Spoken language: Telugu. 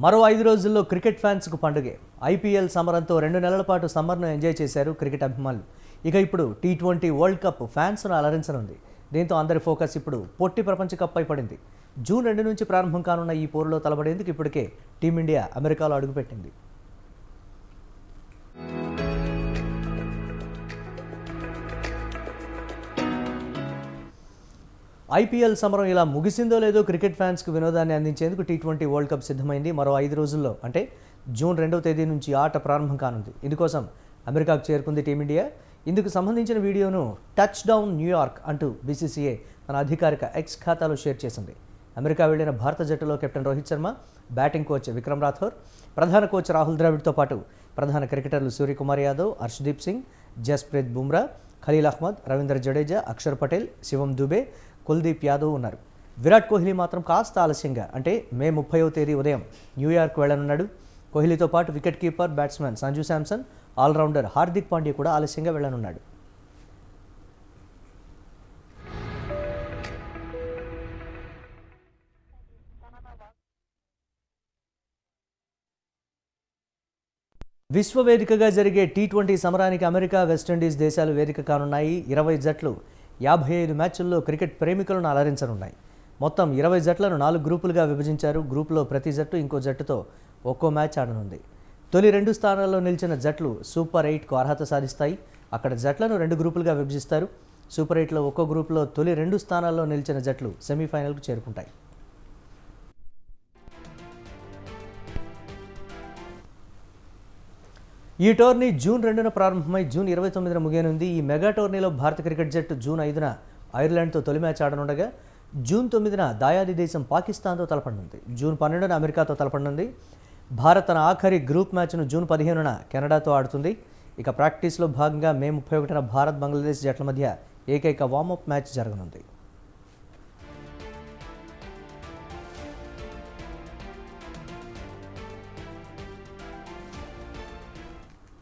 మరో 5 రోజుల్లో క్రికెట్ ఫ్యాన్స్కు పండుగే. ఐపీఎల్ సమరంతో 2 నెలల పాటు సమ్మర్ను ఎంజాయ్ చేశారు క్రికెట్ అభిమానులు. ఇక ఇప్పుడు టీ20 వరల్డ్ కప్ ఫ్యాన్స్ను అలరించనుంది. దీంతో అందరి ఫోకస్ ఇప్పుడు పొట్టి ప్రపంచ కప్ పై పడింది. జూన్ 2 నుంచి ప్రారంభం కానున్న ఈ పోరులో తలబడేందుకు ఇప్పటికే టీమిండియా అమెరికాలో అడుగుపెట్టింది. ఐపీఎల్ సమరం ఇలా ముగిసిందో లేదో క్రికెట్ ఫ్యాన్స్కు వినోదాన్ని అందించేందుకు టీ20 వరల్డ్ కప్ సిద్ధమైంది. మరో 5 రోజుల్లో అంటే జూన్ 2వ తేదీ నుంచి ఆట ప్రారంభం కానుంది. ఇందుకోసం అమెరికాకు చేరుకుంది టీమిండియా. ఇందుకు సంబంధించిన వీడియోను టచ్ డౌన్ న్యూయార్క్ అంటూ బీసీసీఐ తన అధికారిక ఎక్స్ ఖాతాలో షేర్ చేసింది. అమెరికా వెళ్లిన భారత జట్టులో captain Rohit Sharma, batting coach Vikram Rathore, ప్రధాన కోచ్ రాహుల్ ద్రావిడ్తో పాటు ప్రధాన క్రికెటర్లు సూర్యకుమార్ యాదవ్, హర్షదీప్ సింగ్, జస్ప్రీత్ బుమ్రా, ఖలీల్ అహ్మద్, రవీంద్ర జడేజా, అక్షర్ పటేల్, శివం దుబే, కుల్దీప్ యాదవ్ ఉన్నారు. విరాట్ కోహ్లీ మాత్రం కాస్త ఆలస్యంగా అంటే మే 30వ తేదీ ఉదయం న్యూయార్క్ వెళ్లనున్నాడు. కోహ్లీతో పాటు wicket keeper, batsmen Sanju Samson, all rounder Hardik Pandya కూడా ఆలస్యంగా వెళ్లనున్నాడు. విశ్వవేదికగా జరిగే టీ20 సమరానికి అమెరికా, వెస్టిండీస్ దేశాలు వేదిక కానున్నాయి. 20 జట్లు 55 మ్యాచ్ల్లో క్రికెట్ ప్రేమికులను అలరించనున్నాయి. మొత్తం 20 జట్లను 4 గ్రూపులుగా విభజించారు. గ్రూపులో ప్రతి జట్టు ఇంకో జట్టుతో ఒక్కో మ్యాచ్ ఆడనుంది. తొలి 2 స్థానాల్లో నిలిచిన జట్లు సూపర్ 8కు అర్హత సాధిస్తాయి. అక్కడ జట్లను 2 గ్రూపులుగా విభజిస్తారు. సూపర్ 8లో ఒక్కో గ్రూపులో తొలి 2 స్థానాల్లో నిలిచిన జట్లు సెమీఫైనల్కు చేరుకుంటాయి. ఈ టోర్నీ జూన్ 2న ప్రారంభమై జూన్ 29న ముగియనుంది. ఈ మెగా టోర్నీలో భారత క్రికెట్ జట్టు జూన్ 5న ఐర్లాండ్తో తొలి మ్యాచ్ ఆడనుండగా జూన్ 9న దాయాది దేశం పాకిస్తాన్తో తలపడనుంది. జూన్ 12న అమెరికాతో తలపడనుంది. భారత్ తన ఆఖరి గ్రూప్ మ్యాచ్ను జూన్ 15న కెనడాతో ఆడుతుంది. ఇక ప్రాక్టీస్లో భాగంగా మే 31న భారత్, బంగ్లాదేశ్ జట్ల మధ్య ఏకైక వార్మప్ మ్యాచ్ జరగనుంది.